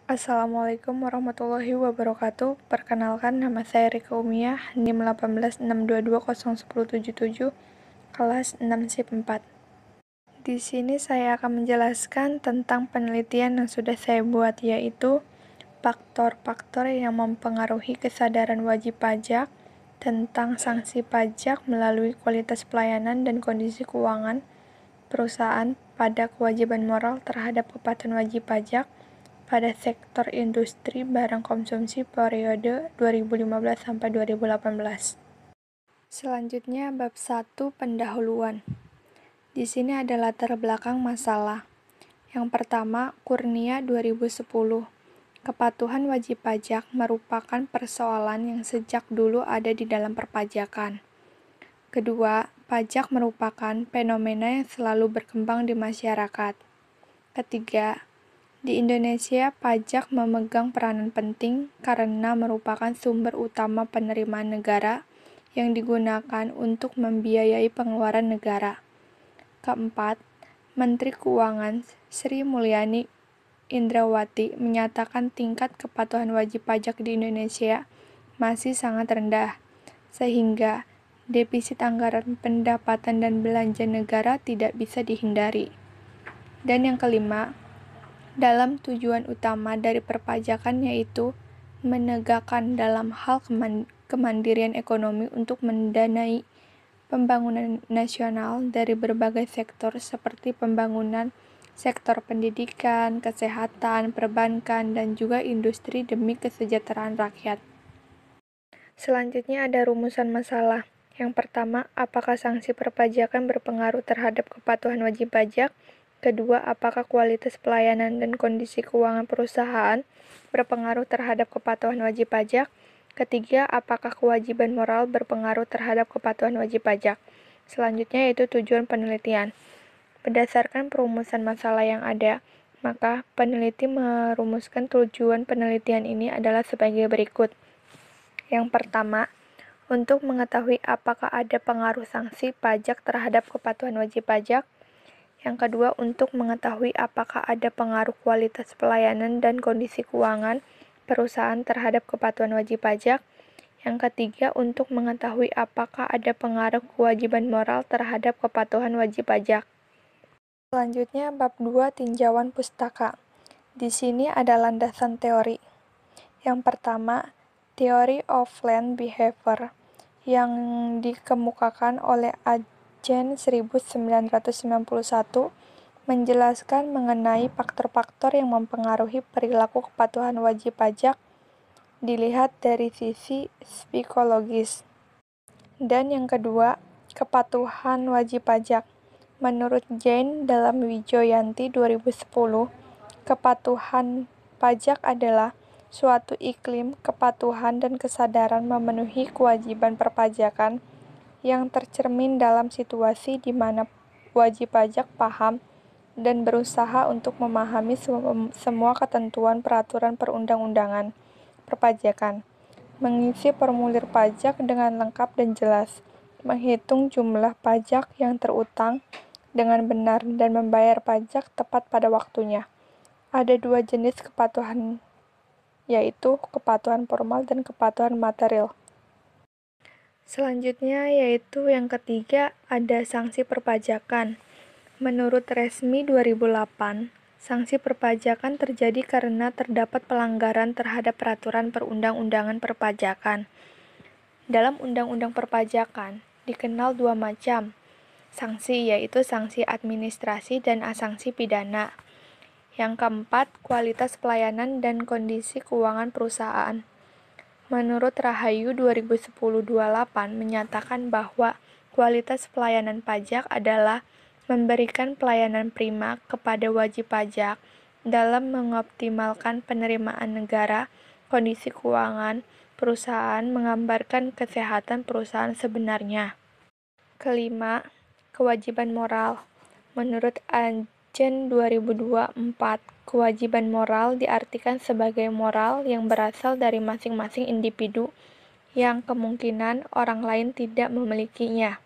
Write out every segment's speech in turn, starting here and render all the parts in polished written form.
Assalamualaikum warahmatullahi wabarakatuh. Perkenalkan, nama saya Rika Umiyah, NIM 1862201077, kelas 6 SIP 4. Di sini saya akan menjelaskan tentang penelitian yang sudah saya buat, yaitu faktor-faktor yang mempengaruhi kesadaran wajib pajak tentang sanksi pajak melalui kualitas pelayanan dan kondisi keuangan perusahaan pada kewajiban moral terhadap kepatuhan wajib pajak pada sektor industri barang konsumsi periode 2015-2018. Selanjutnya, bab 1 pendahuluan. Di sini ada latar belakang masalah. Yang pertama, Kurnia 2010. Kepatuhan wajib pajak merupakan persoalan yang sejak dulu ada di dalam perpajakan. Kedua, pajak merupakan fenomena yang selalu berkembang di masyarakat. Ketiga, di Indonesia, pajak memegang peranan penting karena merupakan sumber utama penerimaan negara yang digunakan untuk membiayai pengeluaran negara. Keempat, Menteri Keuangan Sri Mulyani Indrawati menyatakan tingkat kepatuhan wajib pajak di Indonesia masih sangat rendah, sehingga defisit anggaran pendapatan dan belanja negara tidak bisa dihindari. Dan yang kelima, dalam tujuan utama dari perpajakan yaitu menegakkan dalam hal kemandirian ekonomi untuk mendanai pembangunan nasional dari berbagai sektor seperti pembangunan sektor pendidikan, kesehatan, perbankan, dan juga industri demi kesejahteraan rakyat. Selanjutnya ada rumusan masalah. Yang pertama, apakah sanksi perpajakan berpengaruh terhadap kepatuhan wajib pajak? Kedua, apakah kualitas pelayanan dan kondisi keuangan perusahaan berpengaruh terhadap kepatuhan wajib pajak? Ketiga, apakah kewajiban moral berpengaruh terhadap kepatuhan wajib pajak? Selanjutnya yaitu tujuan penelitian. Berdasarkan perumusan masalah yang ada, maka peneliti merumuskan tujuan penelitian ini adalah sebagai berikut. Yang pertama, untuk mengetahui apakah ada pengaruh sanksi pajak terhadap kepatuhan wajib pajak. Yang kedua, untuk mengetahui apakah ada pengaruh kualitas pelayanan dan kondisi keuangan perusahaan terhadap kepatuhan wajib pajak. Yang ketiga, untuk mengetahui apakah ada pengaruh kewajiban moral terhadap kepatuhan wajib pajak. Selanjutnya, bab 2 tinjauan pustaka. Di sini ada landasan teori. Yang pertama, Theory of Land Behavior yang dikemukakan oleh Agen 1991 menjelaskan mengenai faktor-faktor yang mempengaruhi perilaku kepatuhan wajib pajak dilihat dari sisi psikologis. Dan yang kedua, kepatuhan wajib pajak. Menurut Jane dalam Wijoyanti 2010, kepatuhan pajak adalah suatu iklim kepatuhan dan kesadaran memenuhi kewajiban perpajakan yang tercermin dalam situasi di mana wajib pajak paham dan berusaha untuk memahami semua ketentuan peraturan perundang-undangan perpajakan, mengisi formulir pajak dengan lengkap dan jelas, menghitung jumlah pajak yang terutang dengan benar dan membayar pajak tepat pada waktunya. Ada dua jenis kepatuhan, yaitu kepatuhan formal dan kepatuhan material. Selanjutnya yaitu yang ketiga ada sanksi perpajakan. Menurut Resmi 2008, sanksi perpajakan terjadi karena terdapat pelanggaran terhadap peraturan perundang-undangan perpajakan. Dalam undang-undang perpajakan dikenal dua macam sanksi, yaitu sanksi administrasi dan sanksi pidana. Yang keempat, kualitas pelayanan dan kondisi keuangan perusahaan. Menurut Rahayu 2010-28 menyatakan bahwa kualitas pelayanan pajak adalah memberikan pelayanan prima kepada wajib pajak dalam mengoptimalkan penerimaan negara, kondisi keuangan perusahaan menggambarkan kesehatan perusahaan sebenarnya. Kelima, kewajiban moral. Menurut Agen 2024, kewajiban moral diartikan sebagai moral yang berasal dari masing-masing individu yang kemungkinan orang lain tidak memilikinya.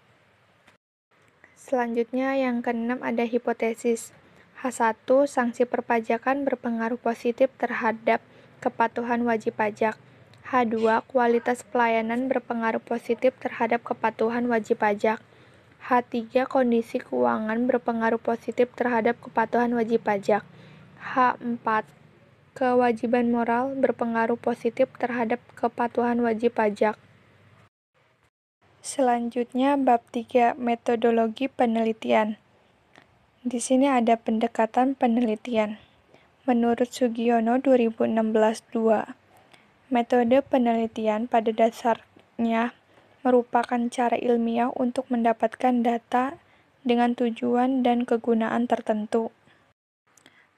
Selanjutnya yang keenam ada hipotesis. H1. Sanksi perpajakan berpengaruh positif terhadap kepatuhan wajib pajak. H2. Kualitas pelayanan berpengaruh positif terhadap kepatuhan wajib pajak. H3. Kondisi keuangan berpengaruh positif terhadap kepatuhan wajib pajak. H4. Kewajiban moral berpengaruh positif terhadap kepatuhan wajib pajak. Selanjutnya, bab 3, metodologi penelitian. Di sini ada pendekatan penelitian. Menurut Sugiono 2016-2, metode penelitian pada dasarnya merupakan cara ilmiah untuk mendapatkan data dengan tujuan dan kegunaan tertentu.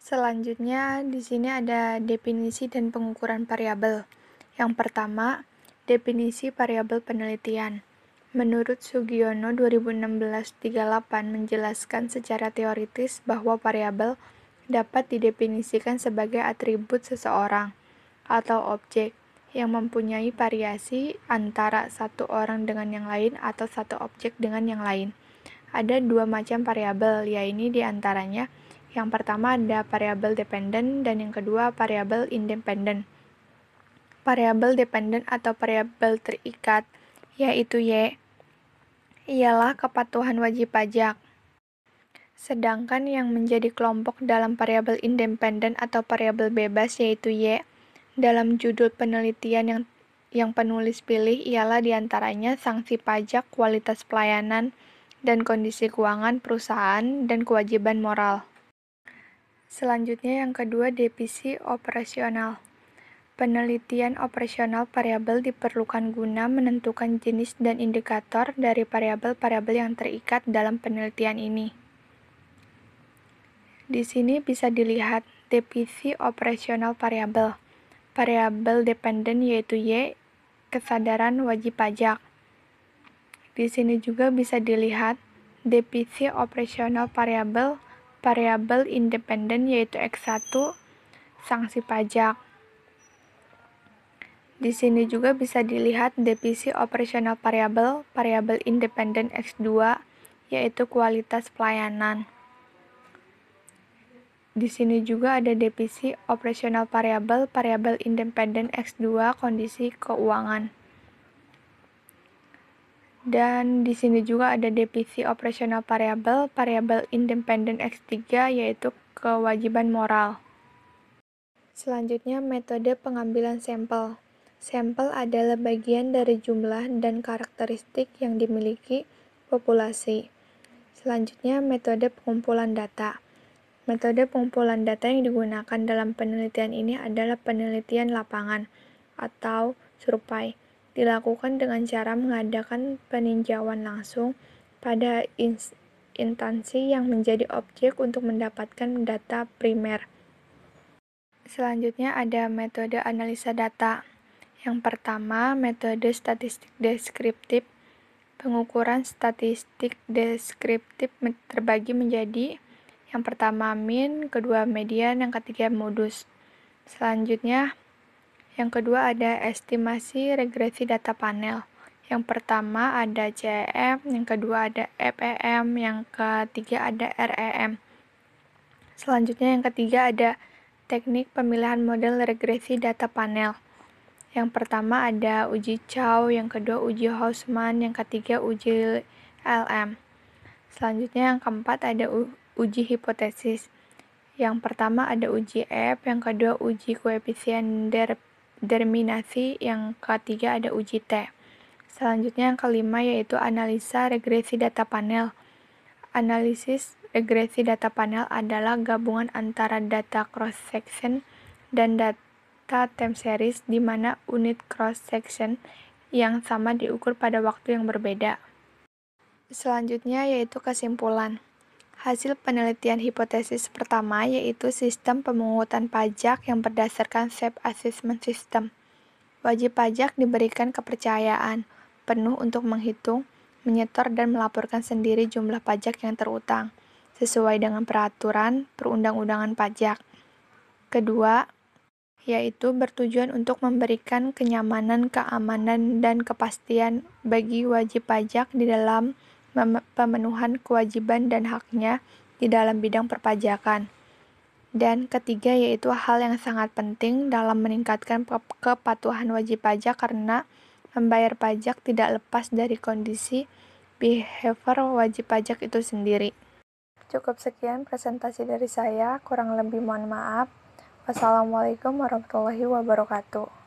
Selanjutnya, di sini ada definisi dan pengukuran variabel. Yang pertama, definisi variabel penelitian. Menurut Sugiono 2016-38 menjelaskan secara teoritis bahwa variabel dapat didefinisikan sebagai atribut seseorang atau objek yang mempunyai variasi antara satu orang dengan yang lain atau satu objek dengan yang lain. Ada dua macam variabel, yaitu di antaranya yang pertama ada variabel dependen dan yang kedua variabel independen. Variabel dependen atau variabel terikat, yaitu Y, ialah kepatuhan wajib pajak. Sedangkan yang menjadi kelompok dalam variabel independen atau variabel bebas, yaitu Y, dalam judul penelitian yang penulis pilih ialah diantaranya sanksi pajak, kualitas pelayanan, dan kondisi keuangan perusahaan, dan kewajiban moral. Selanjutnya yang kedua, definisi operasional. Penelitian operasional variabel diperlukan guna menentukan jenis dan indikator dari variabel-variabel yang terikat dalam penelitian ini. Di sini bisa dilihat definisi operasional variabel. Variabel dependen yaitu Y, kesadaran wajib pajak. Di sini juga bisa dilihat definisi operasional variabel, variabel independen yaitu X1, sanksi pajak. Di sini juga bisa dilihat definisi operasional variabel, variabel independen X2, yaitu kualitas pelayanan. Di sini juga ada definisi operasional variabel, variabel independen X2, kondisi keuangan. Dan di sini juga ada definisi operasional variabel, variabel independen X3, yaitu kewajiban moral. Selanjutnya, metode pengambilan sampel. Sampel adalah bagian dari jumlah dan karakteristik yang dimiliki populasi. Selanjutnya, metode pengumpulan data. Metode pengumpulan data yang digunakan dalam penelitian ini adalah penelitian lapangan atau survei. Dilakukan dengan cara mengadakan peninjauan langsung pada instansi yang menjadi objek untuk mendapatkan data primer. Selanjutnya ada metode analisa data. Yang pertama, metode statistik deskriptif. Pengukuran statistik deskriptif terbagi menjadi yang pertama min, kedua median, yang ketiga modus. Selanjutnya, yang kedua ada estimasi regresi data panel. Yang pertama ada CEM, yang kedua ada FEM, yang ketiga ada REM. Selanjutnya yang ketiga ada teknik pemilihan model regresi data panel. Yang pertama ada uji Chow, yang kedua uji Hausman, yang ketiga uji LM. Selanjutnya yang keempat ada uji hipotesis. Yang pertama ada uji F, yang kedua uji koefisien determinasi, yang ketiga ada uji T. Selanjutnya yang kelima yaitu analisa regresi data panel. Analisis regresi data panel adalah gabungan antara data cross-section dan data time series di mana unit cross-section yang sama diukur pada waktu yang berbeda. Selanjutnya yaitu kesimpulan. Hasil penelitian hipotesis pertama yaitu sistem pemungutan pajak yang berdasarkan self-assessment system. Wajib pajak diberikan kepercayaan penuh untuk menghitung, menyetor, dan melaporkan sendiri jumlah pajak yang terutang, sesuai dengan peraturan perundang-undangan pajak. Kedua, yaitu bertujuan untuk memberikan kenyamanan, keamanan, dan kepastian bagi wajib pajak di dalam pemenuhan kewajiban dan haknya di dalam bidang perpajakan. Dan ketiga yaitu hal yang sangat penting dalam meningkatkan kepatuhan wajib pajak karena membayar pajak tidak lepas dari kondisi behavior wajib pajak itu sendiri. Cukup sekian presentasi dari saya, kurang lebih mohon maaf. Wassalamualaikum warahmatullahi wabarakatuh.